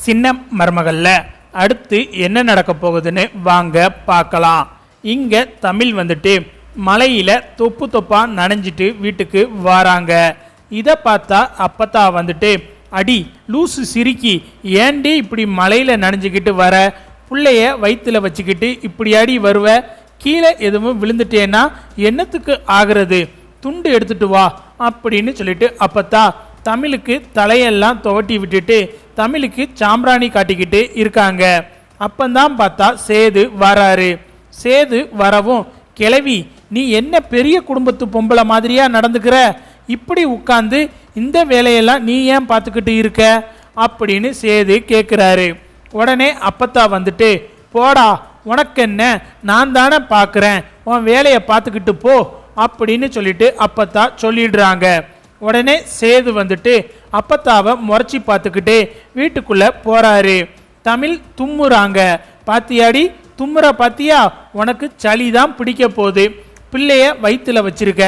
சின்ன மருமகள்ல அடுத்து என்ன நடக்க போகுதுன்னு வாங்க பார்க்கலாம். இங்க தமிழ் வந்துட்டு மலையில தொப்பு தொப்பா நனைஞ்சிட்டு வீட்டுக்கு வராங்க. இதை பார்த்தா அப்பத்தா வந்துட்டு, அடி லூசு சிரிக்கி, ஏண்டி இப்படி மலையில நனைஞ்சுக்கிட்டு வர, பிள்ளைய வயிற்றுல வச்சுக்கிட்டு இப்படி அடி வருவ, கீழே எதுவும் விழுந்துட்டேன்னா என்னத்துக்கு ஆகிறது, துண்டு எடுத்துட்டு வா அப்படின்னு சொல்லிட்டு அப்பத்தா தமிழுக்கு தலையெல்லாம் துவட்டி விட்டுட்டு தமிழுக்கு சாம்பிராணி காட்டிக்கிட்டு இருக்காங்க. அப்பந்தான் பார்த்தா சேது வராரு. சேது வரவும், கிளவி நீ என்ன பெரிய குடும்பத்து பொம்பளை மாதிரியா நடந்துக்கிற, இப்படி உட்கார்ந்து இந்த வேலையெல்லாம் நீ ஏன் பார்த்துக்கிட்டு இருக்க அப்படின்னு சேது கேட்குறாரு. உடனே அப்பத்தா வந்துட்டு, போடா உனக்கு என்ன, நான் தானே பார்க்குறேன், உன் வேலையை பார்த்துக்கிட்டு போ அப்படின்னு சொல்லிட்டு அப்பத்தா சொல்லிடுறாங்க. உடனே சேது வந்துட்டு அப்பத்தாவை முறைச்சி பார்த்துக்கிட்டு வீட்டுக்குள்ள போறாரு. தமிழ் தும்முறாங்க. பாத்தியாடி தும்முற பாத்தியா, உனக்கு சளி தான் பிடிக்க போகுது, பிள்ளைய வயிற்றுல வச்சிருக்க,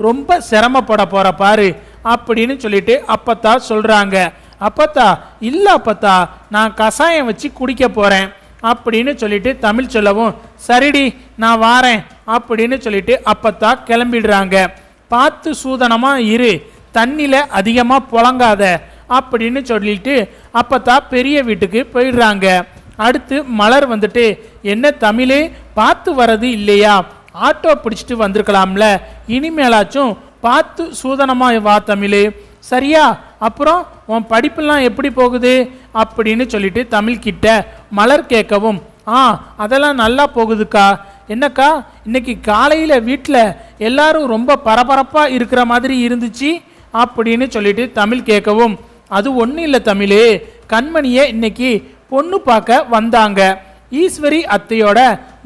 ரொம்ப சிரமப்பட போற பாரு அப்படின்னு சொல்லிட்டு அப்பத்தா சொல்றாங்க. அப்பத்தா இல்ல அப்பத்தா, நான் கஷாயம் வச்சு குடிக்க போறேன் அப்படின்னு சொல்லிட்டு தமிழ் சொல்லவும், சரிடி நான் வாரேன் அப்படின்னு சொல்லிட்டு அப்பத்தா கிளம்பிடுறாங்க. பார்த்து சூதனமா இரு, தண்ணியில அதிகமா புழங்காத அப்படின்னு சொல்லிட்டு அப்பத்தா பெரிய வீட்டுக்கு போயிடுறாங்க. அடுத்து மலர் வந்துட்டு, என்ன தமிழே பார்த்து வர்றது இல்லையா, ஆட்டோ பிடிச்சிட்டு வந்திருக்கலாம்ல, இனிமேலாச்சும் பார்த்து சூதனமா வா தமிழே, சரியா, அப்புறம் உன் படிப்பெல்லாம் எப்படி போகுது அப்படின்னு சொல்லிட்டு தமிழ்கிட்ட மலர் கேட்கவும், அதெல்லாம் நல்லா போகுதுக்கா, என்னக்கா இன்னைக்கு காலையில் வீட்டில் எல்லாரும் ரொம்ப பரபரப்பாக இருக்கிற மாதிரி இருந்துச்சு அப்படின்னு சொல்லிட்டு தமிழ் கேட்கவும், அது ஒன்றும் இல்லை தமிழே, கண்மணியை இன்னைக்கு பொண்ணு பார்க்க வந்தாங்க, ஈஸ்வரி அத்தையோட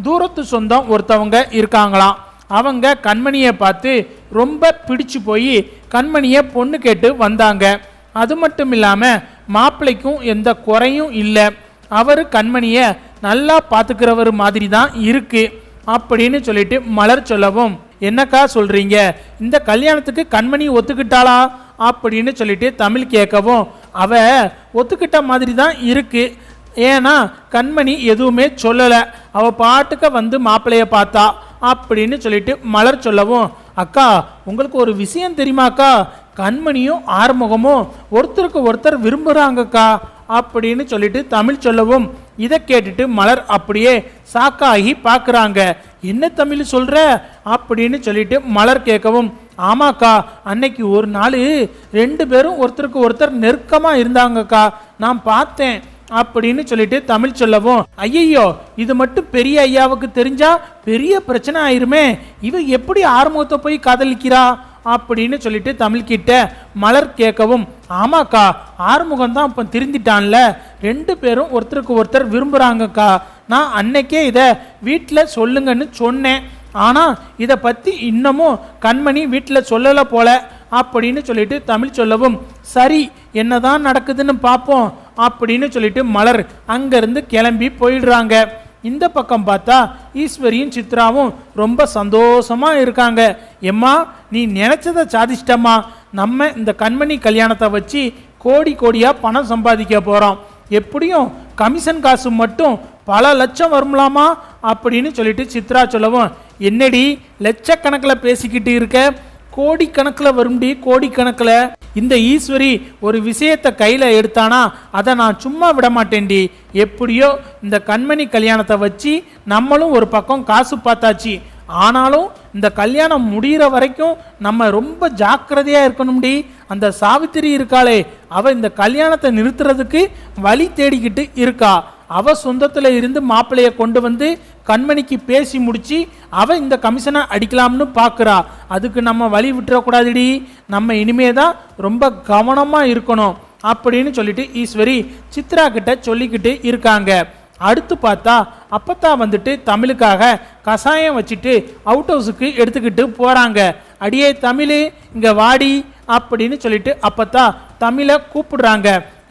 தூரத்து சொந்தம் ஒருத்தவங்க இருக்காங்களாம், அவங்க கண்மணியை பார்த்து ரொம்ப பிடிச்சு போய் கண்மணியை பொண்ணு கேட்டு வந்தாங்க. அது மட்டும் இல்லாமல் மாப்பிள்ளைக்கும் எந்த குறையும் இல்லை, அவர் கண்மணியை நல்லா பார்த்துக்கிறவர் மாதிரி தான் இருக்கு அப்படின்னு சொல்லிட்டு மலர் சொல்லவும், என்னக்கா சொல்றீங்க, இந்த கல்யாணத்துக்கு கண்மணி ஒத்துக்கிட்டாளா அப்படின்னு சொல்லிட்டு தமிழ் கேட்கவும், அவ ஒத்துக்கிட்ட மாதிரி தான் இருக்கு, ஏன்னா கண்மணி எதுவுமே சொல்லலை, அவ பாட்டுக்க வந்து மாப்பிள்ளைய பார்த்தா அப்படின்னு சொல்லிட்டு மலர் சொல்லவும், அக்கா உங்களுக்கு ஒரு விஷயம் தெரியுமாக்கா, கண்மணியும் ஆறுமுகமும் ஒருத்தருக்கு ஒருத்தர் விரும்புகிறாங்கக்கா அப்படின்னு சொல்லிட்டு தமிழ் சொல்லவும், இதை கேட்டுட்டு மலர் அப்படியே சாக்காகி பார்க்குறாங்க. என்ன தமிழ் சொல்கிற அப்படின்னு சொல்லிட்டு மலர் கேட்கவும், ஆமாக்கா அன்னைக்கு ஒரு நாள் 2 பேரும் ஒருத்தருக்கு ஒருத்தர் நெருக்கமாக இருந்தாங்கக்கா, நான் பார்த்தேன் அப்படின்னு சொல்லிட்டு தமிழ் சொல்லவும், ஐயையோ இது மட்டும் பெரிய ஐயாவுக்கு தெரிஞ்சா பெரிய பிரச்சனை ஆயிருமே, இவ எப்படி ஆறுமுகத்தை போய் காதலிக்கிறா அப்படின்னு சொல்லிட்டு தமிழ்கிட்ட மலர் கேட்கவும், ஆமாக்கா ஆறுமுகம் தான் இப்போ திருந்திட்டான்ல, 2 பேரும் ஒருத்தருக்கு ஒருத்தர் விரும்புகிறாங்கக்கா, நான் அன்னைக்கே இதை வீட்டில் சொல்லுங்கன்னு சொன்னேன், ஆனால் இதை பற்றி இன்னமும் கண்மணி வீட்டில் சொல்லலை போல அப்படின்னு சொல்லிட்டு தமிழ் சொல்லவும், சரி என்னதான் நடக்குதுன்னு பார்ப்போம் அப்படின்னு சொல்லிட்டு மலர் அங்கேருந்து கிளம்பி போயிடுறாங்க. இந்த பக்கம் பார்த்தா ஈஸ்வரியும் சித்ராவும் ரொம்ப சந்தோஷமா இருக்காங்க. எம்மா நீ நினைச்சதை சாதிச்சிட்டம்மா, நம்ம இந்த கண்மணி கல்யாணத்தை வச்சு கோடி கோடியா பணம் சம்பாதிக்க போறோம், எப்படியும் கமிஷன் காசு மட்டும் பல லட்சம் வரும்லாமா அப்படின்னு சொல்லிட்டு சித்ரா சொல்லவும், என்னடி லட்சக்கணக்கில் பேசிக்கிட்டு இருக்க, கோடிக்கணக்கில் வரும்டி, கோடிக்கணக்கில். இந்த ஈஸ்வரி ஒரு விஷயத்தை கையில் எடுத்தானா அதை நான் சும்மா விட மாட்டேன்டி, எப்படியோ இந்த கண்மணி கல்யாணத்தை வச்சு நம்மளும் ஒரு பக்கம் காசு பார்த்தாச்சு, ஆனாலும் இந்த கல்யாணம் முடிகிற வரைக்கும் நம்ம ரொம்ப ஜாக்கிரதையாக இருக்கணும்டி, அந்த சாவித்திரி இருக்காளே அவ இந்த கல்யாணத்தை நிறுத்துறதுக்கு வழி தேடிக்கிட்டு இருக்கா, அவ சொந்தத்தில் இருந்து மாப்பிள்ளைய கொண்டு வந்து கண்மணிக்கு பேசி முடிச்சு அவ இந்த கமிஷனை அடிக்கலாம்னு பார்க்குறா, அதுக்கு நம்ம வழி விட்டுறக்கூடாதுடி, நம்ம இனிமே தான் ரொம்ப கவனமாக இருக்கணும் அப்படின்னு சொல்லிட்டு ஈஸ்வரி சித்ரா கிட்ட சொல்லிக்கிட்டு இருக்காங்க. அடுத்து பார்த்தா அப்பத்தா வந்துட்டு தமிழுக்காக கஷாயம் வச்சுட்டு அவுட் ஹவுஸுக்கு எடுத்துக்கிட்டு போகிறாங்க. அடியே தமிழ் இங்கே வாடி அப்படின்னு சொல்லிட்டு அப்பத்தா தமிழை கூப்பிடுறாங்க.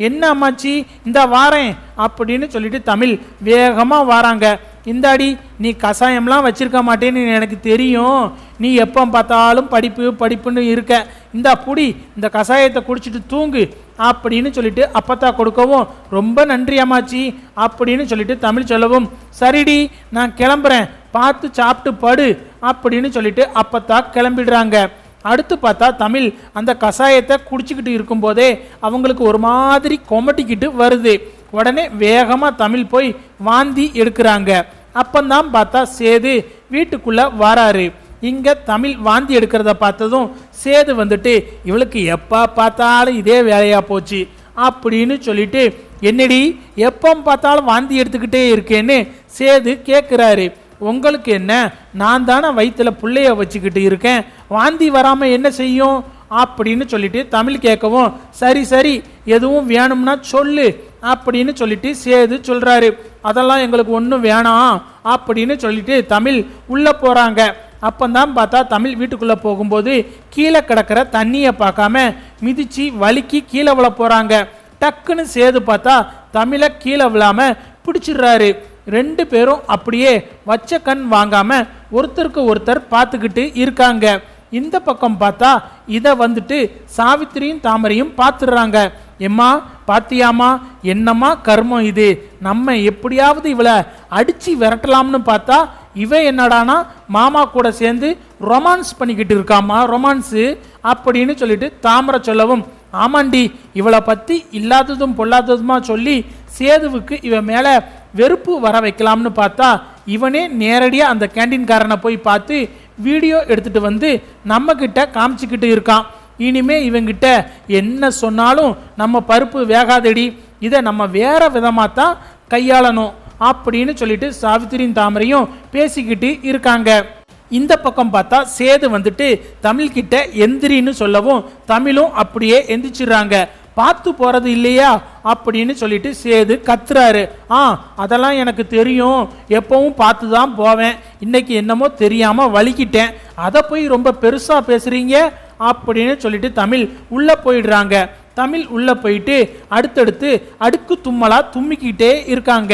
என்ன அம்மாச்சி இந்த வாரேன் அப்படின்னு சொல்லிட்டு தமிழ் வேகமாக வராங்க. இந்தாடி நீ கஷாயம்லாம் வச்சிருக்க மாட்டேன்னு எனக்கு தெரியும், நீ எப்போ பார்த்தாலும் படிப்பு படிப்புன்னு இருக்க, இந்தா புடி இந்த கஷாயத்தை குடிச்சிட்டு தூங்கு அப்படின்னு சொல்லிட்டு அப்பத்தா கொடுக்கவும், ரொம்ப நன்றி அம்மாச்சி அப்படின்னு சொல்லிட்டு தமிழ் சொல்லவும், சரிடி நான் கிளம்புறேன் பார்த்து சாப்பிட்டு படு அப்படின்னு சொல்லிட்டு அப்பத்தா கிளம்பிடுறாங்க. அடுத்து பார்த்தா தமிழ் அந்த கஷாயத்தை குடிச்சிக்கிட்டு இருக்கும்போதே அவங்களுக்கு ஒரு மாதிரி கொமட்டிக்கிட்டு வருது. உடனே வேகமாக தமிழ் போய் வாந்தி எடுக்கிறாங்க. அப்பந்தான் பார்த்தா சேது வீட்டுக்குள்ள வராரு. இங்கே தமிழ் வாந்தி எடுக்கிறத பார்த்ததும் சேது வந்துட்டு, இவளுக்கு எப்போ பார்த்தாலும் இதே வேலையாக போச்சு அப்படின்னு சொல்லிட்டு, என்னடி எப்போ பார்த்தாலும் வாந்தி எடுத்துக்கிட்டே இருக்கேன்னு சேது கேட்குறாரு. உங்களுக்கு என்ன, நான் தானே வயிற்றில் பிள்ளைய வச்சுக்கிட்டு இருக்கேன், வாந்தி வராமல் என்ன செய்யும் அப்படின்னு சொல்லிட்டு தமிழ் கேட்கவும், சரி சரி எதுவும் வேணும்னா சொல்லு அப்படின்னு சொல்லிட்டு சேது சொல்கிறாரு. அதெல்லாம் எங்களுக்கு ஒன்றும் வேணாம் அப்படின்னு சொல்லிட்டு தமிழ் உள்ளே போகிறாங்க. அப்பந்தான் பார்த்தா தமிழ் வீட்டுக்குள்ளே போகும்போது கீழே கிடக்கிற தண்ணியை பார்க்காம மிதிச்சு வலிக்கு கீழே விழ போகிறாங்க. டக்குன்னு சேது பார்த்தா தமிழை கீழே விழாமல் பிடிச்சிடுறாரு. ரெண்டு பேரும் அப்படியே வச்ச கண் வாங்காம ஒருத்தருக்கு ஒருத்தர் பார்த்துக்கிட்டு இருக்காங்க. இந்த பக்கம் பார்த்தா இதை வந்துட்டு சாவித்திரியும் தாமரையும் பார்த்துடுறாங்க. எம்மா பாத்தியாமா, என்னம்மா கர்மம் இது, நம்ம எப்படியாவது இவளை அடிச்சு விரட்டலாம்னு பார்த்தா இவ என்னடானா மாமா கூட சேர்ந்து ரொமான்ஸ் பண்ணிக்கிட்டு இருக்காமா, ரொமான்ஸு அப்படின்னு சொல்லிட்டு தாமரை சொல்லவும், ஆமாண்டி இவளை பற்றி இல்லாததும் பொல்லாததுமா சொல்லி சேதுவுக்கு இவன் மேலே வெறுப்பு வர வைக்கலாம்னு பார்த்தா இவனே நேரடியாக அந்த கேண்டீன்காரனை போய் பார்த்து வீடியோ எடுத்துகிட்டு வந்து நம்மக்கிட்ட காமிச்சிக்கிட்டு இருக்கான். இனிமே இவங்கிட்ட என்ன சொன்னாலும் நம்ம பருப்பு வேகாதடி, இதை நம்ம வேற விதமாக தான் கையாளணும் அப்படின்னு சொல்லிட்டு சாவித்திரியும் தாமரையும் பேசிக்கிட்டு இருக்காங்க. இந்த பக்கம் பார்த்தா சேது வந்துட்டு தமிழ்கிட்ட எந்திரின்னு சொல்லவும் தமிழும் அப்படியே எந்திரிச்சிடுறாங்க. பார்த்து போகிறது இல்லையா அப்படின்னு சொல்லிட்டு சேது கத்துறாரு. அதெல்லாம் எனக்கு தெரியும், எப்பவும் பார்த்து தான் போவேன், இன்னைக்கு என்னமோ தெரியாமல் வலிக்கிட்டேன், அதை போய் ரொம்ப பெருசாக பேசுகிறீங்க அப்படின்னு சொல்லிட்டு தமிழ் உள்ளே போயிடுறாங்க. தமிழ் உள்ளே போயிட்டு அடுத்தடுத்து அடுக்கு தும்மலாக தும்மிக்கிட்டே இருக்காங்க.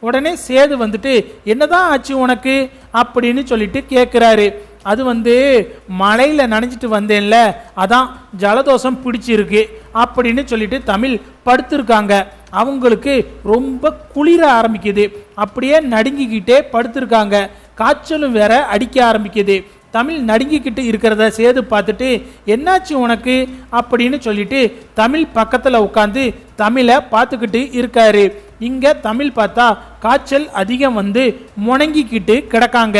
உடனே சேது வந்துட்டு, என்னதான் ஆச்சு உனக்கு அப்படின்னு சொல்லிட்டு கேட்குறாரு. அது மழையில் நனைஞ்சிட்டு வந்தேன்ல, அதான் ஜலதோஷம் பிடிச்சிருக்கு அப்படின்னு சொல்லிட்டு தமிழ் படுத்திருக்காங்க. அவங்களுக்கு ரொம்ப குளிர ஆரம்பிக்குது, அப்படியே நடுங்கிக்கிட்டே படுத்திருக்காங்க. காய்ச்சலும் வேற அடிக்க ஆரம்பிக்குது. தமிழ் நடுங்கிக்கிட்டு இருக்கிறத சேது பார்த்துட்டு, என்னாச்சு உனக்கு அப்படின்னு சொல்லிட்டு தமிழ் பக்கத்தில் உட்காந்து தமிழை பார்த்துக்கிட்டு இருக்காரு. இங்கே தமிழ் பார்த்தா காய்ச்சல் அதிகம் முணங்கிக்கிட்டு கிடக்காங்க.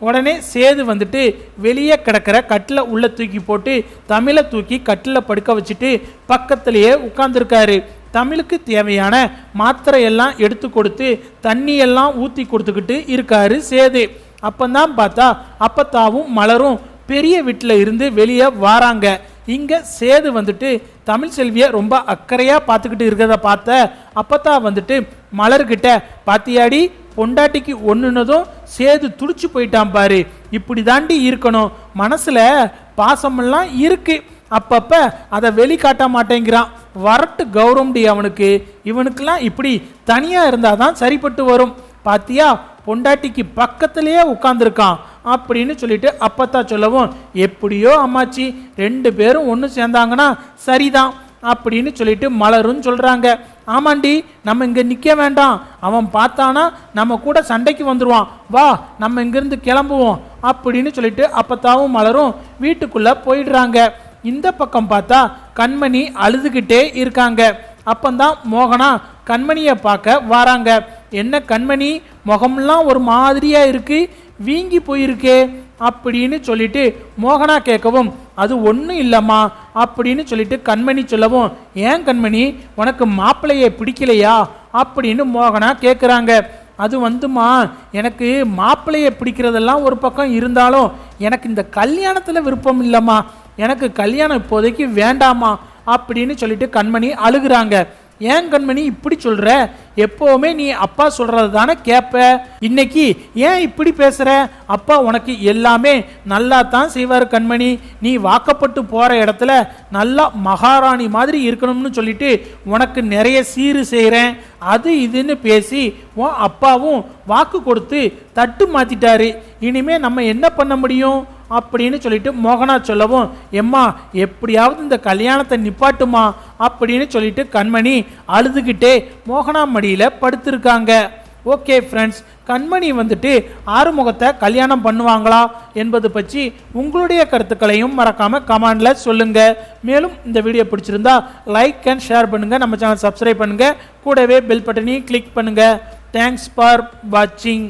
உடனே சேது வந்துட்டு வெளியே கிடக்கிற கட்டில் உள்ள தூக்கி போட்டு தமிழை தூக்கி கட்டில் படுக்க வச்சுட்டு பக்கத்திலேயே உட்கார்ந்துருக்காரு. தமிழுக்கு தேவையான மாத்திரையெல்லாம் எடுத்து கொடுத்து தண்ணியெல்லாம் ஊற்றி கொடுத்துக்கிட்டு இருக்காரு சேது. அப்பந்தான் பார்த்தா அப்பத்தாவும் மலரும் பெரிய வீட்டில் இருந்து வெளியே வாராங்க. இங்கே சேது வந்துட்டு தமிழ் செல்வியை ரொம்ப அக்கறையாக பார்த்துக்கிட்டு இருக்கிறத பார்த்த அப்பத்தா வந்துட்டு மலர்கிட்ட, பாத்தியாடி பொண்டாட்டிக்கு ஒன்றுனதும் சேது துடிச்சு போயிட்டான் பாரு, இப்படி தாண்டி இருக்கணும், மனசில் பாசமெல்லாம் இருக்கு, அப்பப்போ அதை வெளிக்காட்ட மாட்டேங்கிறான், வரட்டு கௌரவம்டி அவனுக்கு, இவனுக்கெல்லாம் இப்படி தனியாக இருந்தால் தான் சரிப்பட்டு வரும், பாத்தியா பொண்டாட்டிக்கு பக்கத்திலேயே உட்காந்துருக்கான் அப்படின்னு சொல்லிட்டு அப்பத்தா சொல்லவும், எப்படியோ அம்மாச்சி ரெண்டு பேரும் ஒன்று சேர்ந்தாங்கன்னா சரிதான் அப்படின்னு சொல்லிட்டு மலரும் சொல்கிறாங்க. ஆமாண்டி நம்ம இங்கே நிற்க வேண்டாம், அவன் பார்த்தானா நம்ம கூட சண்டைக்கு வந்துடுவான், வா நம்ம இங்கேருந்து கிளம்புவோம் அப்படின்னு சொல்லிட்டு அப்பத்தாவும் மலரும் வீட்டுக்குள்ளே போயிடுறாங்க. இந்த பக்கம் பார்த்தா கண்மணி அழுதுகிட்டே இருக்காங்க. அப்பந்தான் மோகனா கண்மணியை பார்க்க வராங்க. என்ன கண்மணி, முகம்லாம் ஒரு மாதிரியாக இருக்கு, வீங்கி போயிருக்கே அப்படின்னு சொல்லிட்டு மோகனா கேட்கவும், அது ஒன்றும் இல்லைம்மா அப்படின்னு சொல்லிட்டு கண்மணி சொல்லவும், ஏன் கண்மணி உனக்கு மாப்பிள்ளையை பிடிக்கலையா அப்படின்னு மோகனா கேட்குறாங்க. அது எனக்கு மாப்பிள்ளையை பிடிக்கிறதெல்லாம் ஒரு பக்கம் இருந்தாலும் எனக்கு இந்த கல்யாணத்தில் விருப்பம் இல்லைம்மா, எனக்கு கல்யாணம் இப்போதைக்கு வேண்டாமா அப்படின்னு சொல்லிட்டு கண்மணி அழுகுறாங்க. ஏன் கண்மணி இப்படி சொல்ற, எப்போவுமே நீ அப்பா சொல்றது தானே கேட்ப, இன்னைக்கு ஏன் இப்படி பேசுற, அப்பா உனக்கு எல்லாமே நல்லா தான் செய்வார் கண்மணி, நீ வாக்கப்பட்டு போற இடத்துல நல்லா மகாராணி மாதிரி இருக்கணும்னு சொல்லிட்டு உனக்கு நிறைய சீரு செய்கிறேன், அது இதுன்னு பேசி உன் அப்பாவும் வாக்கு கொடுத்து தட்டு மாத்திட்டாரு. இனிமே நம்ம என்ன பண்ண முடியும் அப்படின்னு சொல்லிட்டு மோகனா சொல்லவும், எம்மா எப்படியாவது இந்த கல்யாணத்தை நிப்பாட்டுமா அப்படின்னு சொல்லிட்டு கண்மணி அழுதுகிட்டே மோகனா மடியில் படுத்திருக்காங்க. ஓகே ஃப்ரெண்ட்ஸ், கண்மணி வந்துட்டு ஆறுமுகத்தை கல்யாணம் பண்ணுவாங்களா என்பது பற்றி உங்களுடைய கருத்துக்களையும் மறக்காம கமெண்ட்ல சொல்லுங்க. மேலும் இந்த வீடியோ பிடிச்சிருந்தா லைக் அண்ட் ஷேர் பண்ணுங்க, நம்ம சேனல் சப்ஸ்கிரைப் பண்ணுங்க, கூடவே பெல் பட்டனையும் கிளிக் பண்ணுங்க. தேங்க்ஸ் ஃபார் வாட்சிங்.